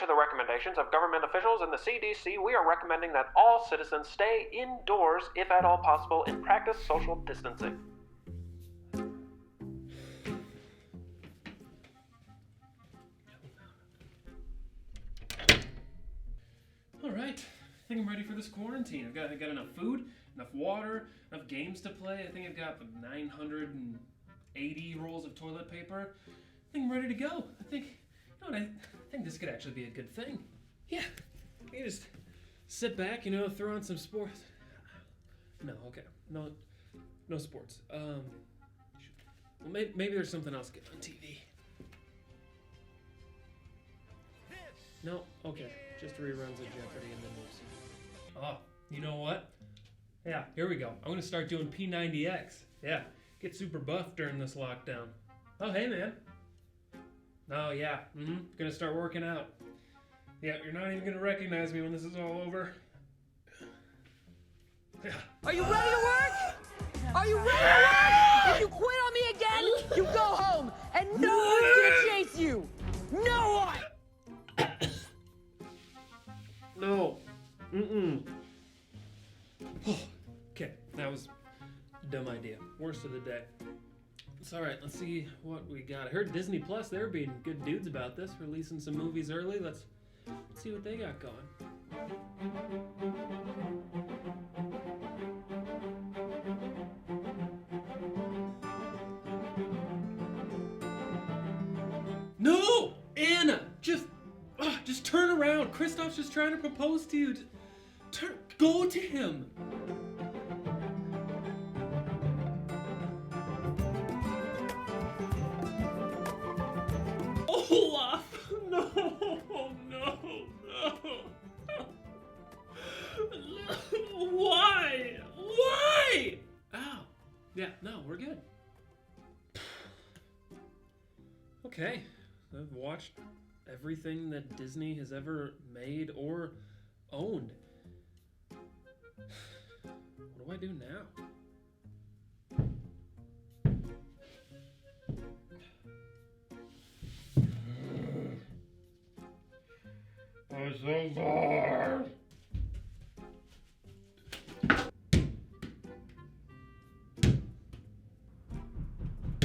to the recommendations of government officials and the CDC, we are recommending that all citizens stay indoors if at all possible and practice social distancing. All right, I think I'm ready for this quarantine. I've got enough food, enough water, enough games to play. I think I've got 980 rolls of toilet paper. I think I'm ready to go. I think this could actually be a good thing. Yeah, you can just sit back, throw on some sports. No, okay, no sports. Well, maybe there's something else good on TV. No, okay, just reruns of Jeopardy and the news. Oh, you know what? Yeah, here we go. I'm gonna start doing P90X. Yeah, get super buff during this lockdown. Oh, hey, man. Oh, yeah, gonna start working out. Yeah, you're not even gonna recognize me when this is all over. Yeah. Are you ready to work? Are you ready to work? If you quit on me again, you go home, and no one's gonna chase you. No one! No. Okay, that was a dumb idea. Worst of the day. It's alright, let's see what we got. I heard Disney Plus, they're being good dudes about this, releasing some movies early. Let's see what they got going. No! Anna! Just turn around. Kristoff's just trying to propose to you. Go to him. Olaf! No! Why? Ow. Yeah, no, we're good. Okay, I've watched everything that Disney has ever made or owned. What do I do now? I'm so bored.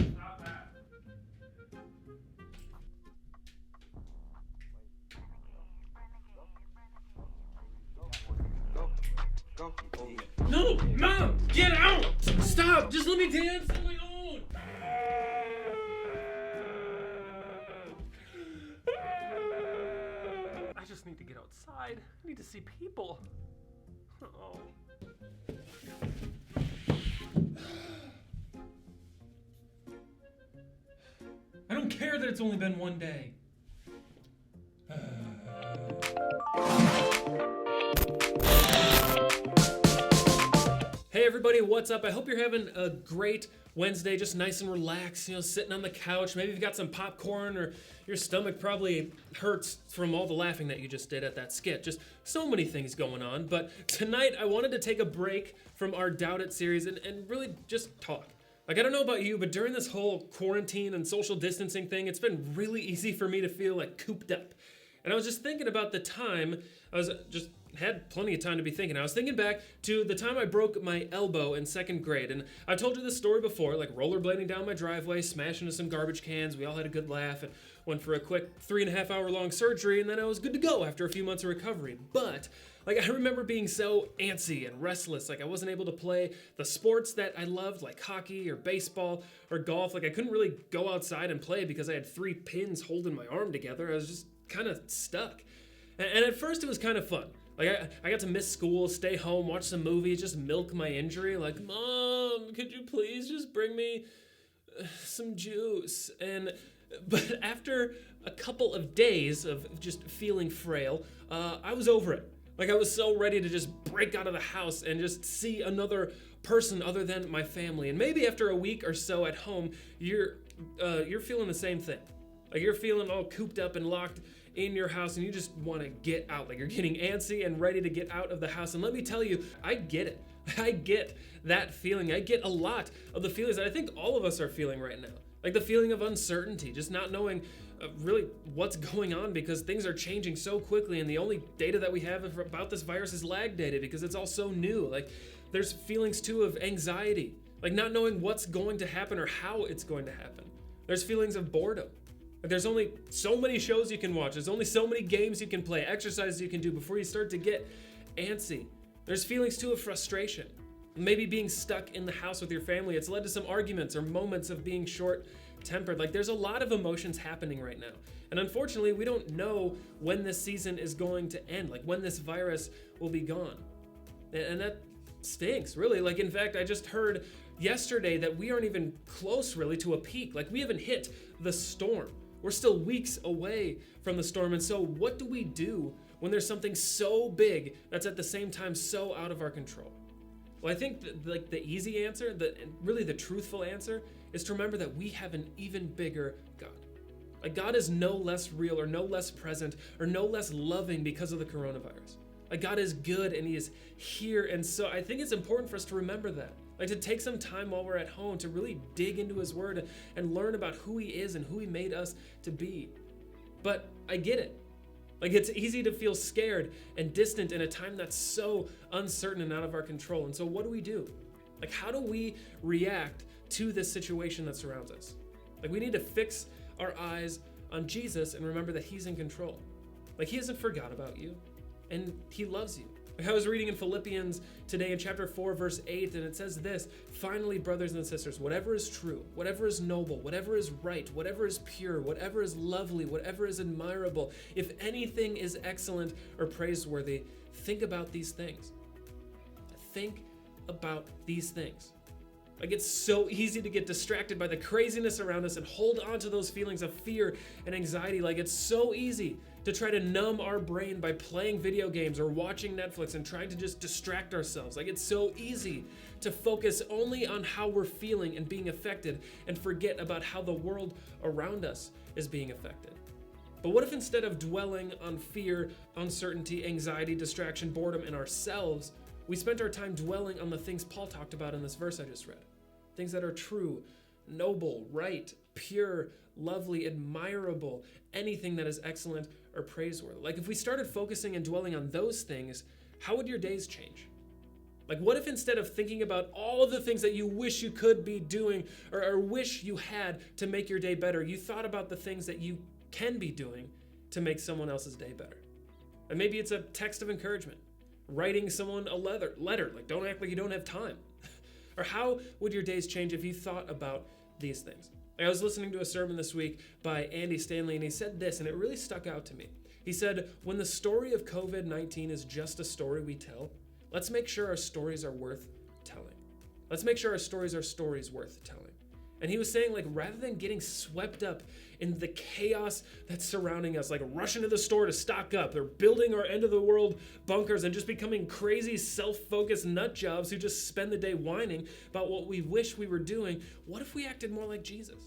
Stop that. Go. No, Mom, get out! Stop! Just let me dance on my own. I just need to get outside. I need to see people. Oh. I don't care that it's only been one day. Hey everybody, what's up? I hope you're having a great Wednesday, just nice and relaxed, sitting on the couch. Maybe you've got some popcorn or your stomach probably hurts from all the laughing that you just did at that skit. Just so many things going on. But tonight I wanted to take a break from our Doubt It series and really just talk. Like, I don't know about you, but during this whole quarantine and social distancing thing, it's been really easy for me to feel like cooped up. And I was just thinking about the time, had plenty of time to be thinking. I was thinking back to the time I broke my elbow in second grade. And I've told you this story before, like rollerblading down my driveway, smashing into some garbage cans. We all had a good laugh and went for a quick 3.5 hour long surgery. And then I was good to go after a few months of recovery. But I remember being so antsy and restless. I wasn't able to play the sports that I loved, like hockey or baseball or golf. I couldn't really go outside and play because I had 3 pins holding my arm together. I was just kind of stuck. And at first it was kind of fun. I got to miss school, stay home, watch some movies, just milk my injury. Like, Mom, could you please just bring me some juice? But after a couple of days of just feeling frail, I was over it. I was so ready to just break out of the house and just see another person other than my family. And maybe after a week or so at home, you're feeling the same thing. You're feeling all cooped up and locked in your house and you just want to get out. You're getting antsy and ready to get out of the house. And let me tell you, I get it. I get that feeling. I get a lot of the feelings that I think all of us are feeling right now. The feeling of uncertainty, just not knowing really what's going on, because things are changing so quickly, and the only data that we have about this virus is lag data because it's all so new. Like, there's feelings too of anxiety, like not knowing what's going to happen or how it's going to happen. There's feelings of boredom. Like, there's only so many shows you can watch. There's only so many games you can play, exercises you can do before you start to get antsy. There's feelings too of frustration. Maybe being stuck in the house with your family, it's led to some arguments or moments of being short-tempered. Like, there's a lot of emotions happening right now. And unfortunately, we don't know when this season is going to end, like when this virus will be gone. And that stinks, really. Like, in fact, I just heard yesterday that we aren't even close really to a peak. Like, we haven't hit the storm. We're still weeks away from the storm. And so what do we do when there's something so big that's at the same time so out of our control? Well, I think the easy answer, really the truthful answer, is to remember that we have an even bigger God. Like, God is no less real or no less present or no less loving because of the coronavirus. Like, God is good and he is here. And so I think it's important for us to remember that. Like, to take some time while we're at home to really dig into his word and learn about who he is and who he made us to be. But I get it. Like, it's easy to feel scared and distant in a time that's so uncertain and out of our control. And so what do? Like, how do we react to this situation that surrounds us? Like, we need to fix our eyes on Jesus and remember that he's in control. Like, he hasn't forgot about you, and he loves you. Like, I was reading in Philippians today in chapter 4, verse 8, and it says this: "Finally, brothers and sisters, whatever is true, whatever is noble, whatever is right, whatever is pure, whatever is lovely, whatever is admirable, if anything is excellent or praiseworthy, think about these things." Think about these things. Like, it's so easy to get distracted by the craziness around us and hold on to those feelings of fear and anxiety. Like, it's so easy to try to numb our brain by playing video games or watching Netflix and trying to just distract ourselves. Like, it's so easy to focus only on how we're feeling and being affected and forget about how the world around us is being affected. But what if instead of dwelling on fear, uncertainty, anxiety, distraction, boredom, and ourselves, we spent our time dwelling on the things Paul talked about in this verse I just read? Things that are true, noble, right, pure, lovely, admirable, anything that is excellent or praiseworthy. Like, if we started focusing and dwelling on those things, how would your days change? Like, what if instead of thinking about all of the things that you wish you could be doing or wish you had to make your day better, you thought about the things that you can be doing to make someone else's day better? And maybe it's a text of encouragement, writing someone a letter, like, don't act like you don't have time. Or how would your days change if you thought about these things? Like, I was listening to a sermon this week by Andy Stanley, and he said this, and it really stuck out to me. He said, when the story of COVID-19 is just a story we tell, let's make sure our stories are worth telling. Let's make sure our stories are stories worth telling. And he was saying, like, rather than getting swept up in the chaos that's surrounding us, like rushing to the store to stock up or building our end of the world bunkers and just becoming crazy self-focused nut jobs who just spend the day whining about what we wish we were doing, what if we acted more like Jesus?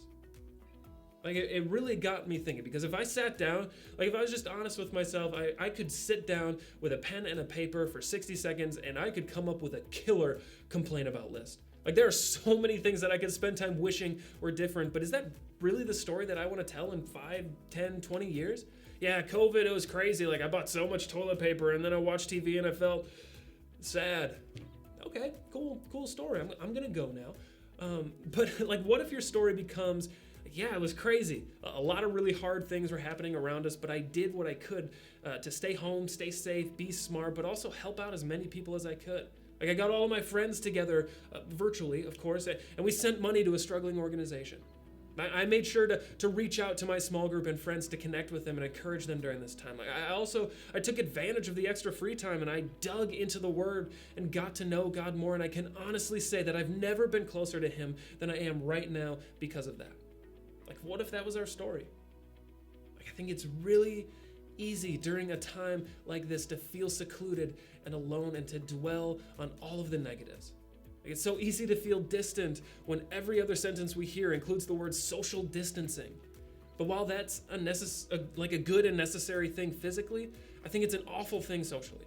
Like, it really got me thinking, because if I sat down, like, if I was just honest with myself, I could sit down with a pen and a paper for 60 seconds and I could come up with a killer complain about list. Like, there are so many things that I could spend time wishing were different, but is that really the story that I want to tell in 5, 10, 20 years? Yeah, COVID, it was crazy. Like, I bought so much toilet paper and then I watched TV and I felt sad. Okay, cool story. I'm gonna go now. But like, what if your story becomes, yeah, it was crazy. A lot of really hard things were happening around us, but I did what I could to stay home, stay safe, be smart, but also help out as many people as I could. Like, I got all of my friends together, virtually, of course, and we sent money to a struggling organization. I made sure to reach out to my small group and friends to connect with them and encourage them during this time. Like, I took advantage of the extra free time and I dug into the Word and got to know God more, and I can honestly say that I've never been closer to Him than I am right now because of that. Like, what if that was our story? Like, I think it's really easy during a time like this to feel secluded and alone and to dwell on all of the negatives. Like, it's so easy to feel distant when every other sentence we hear includes the word social distancing. But while that's a good and necessary thing physically, I think it's an awful thing socially.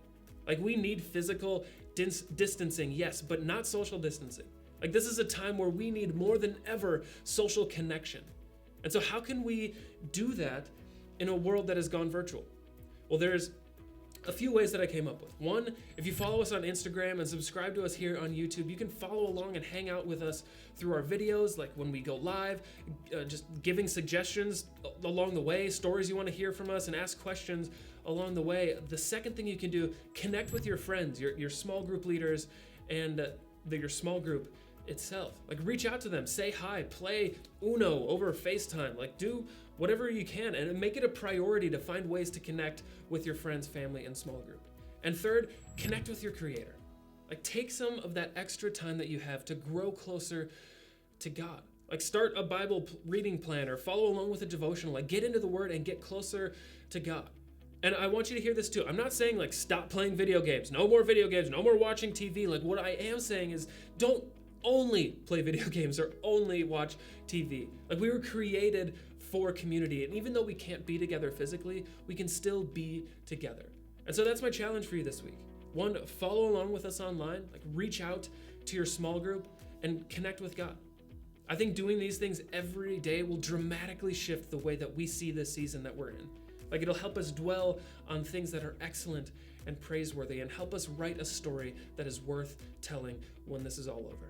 Like, we need physical distancing, yes, but not social distancing. Like, this is a time where we need more than ever social connection. And so how can we do that in a world that has gone virtual? Well, there's a few ways that I came up with. One, if you follow us on Instagram and subscribe to us here on YouTube, you can follow along and hang out with us through our videos, like when we go live, just giving suggestions along the way, stories you want to hear from us, and ask questions along the way. The second thing you can do, connect with your friends, your small group leaders, and your small group itself. Like, reach out to them, say hi, play Uno over FaceTime, like do whatever you can, and make it a priority to find ways to connect with your friends, family, and small group. And third, connect with your Creator. Like, take some of that extra time that you have to grow closer to God. Like, start a Bible reading plan or follow along with a devotional. Like, get into the Word and get closer to God. And I want you to hear this too. I'm not saying like stop playing video games, no more video games, no more watching TV. Like, what I am saying is don't only play video games or only watch TV. Like, we were created for community, and even though we can't be together physically, we can still be together. And so that's my challenge for you this week. One, follow along with us online, like reach out to your small group and connect with God. I think doing these things every day will dramatically shift the way that we see this season that we're in. Like, it'll help us dwell on things that are excellent and praiseworthy, and help us write a story that is worth telling when this is all over.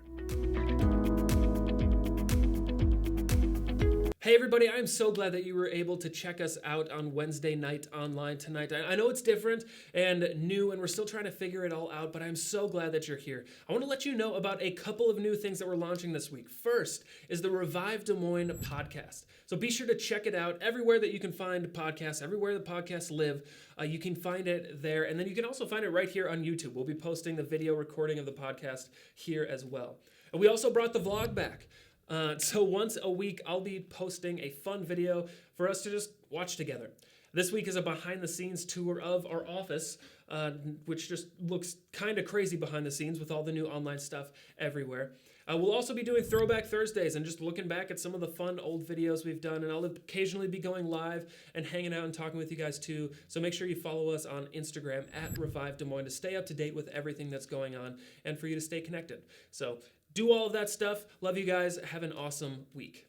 Hey everybody, I'm so glad that you were able to check us out on Wednesday night online tonight. I know it's different and new, and we're still trying to figure it all out, but I'm so glad that you're here. I want to let you know about a couple of new things that we're launching this week. First is the Revive Des Moines podcast. So be sure to check it out everywhere that you can find podcasts, everywhere the podcasts live. You can find it there, and then you can also find it right here on YouTube. We'll be posting the video recording of the podcast here as well. And we also brought the vlog back. So once a week, I'll be posting a fun video for us to just watch together. This week is a behind-the-scenes tour of our office, which just looks kind of crazy behind the scenes with all the new online stuff everywhere. We'll also be doing Throwback Thursdays and just looking back at some of the fun old videos we've done, and I'll occasionally be going live and hanging out and talking with you guys too. So make sure you follow us on Instagram at Revive Des Moines to stay up to date with everything that's going on and for you to stay connected. So do all of that stuff. Love you guys. Have an awesome week.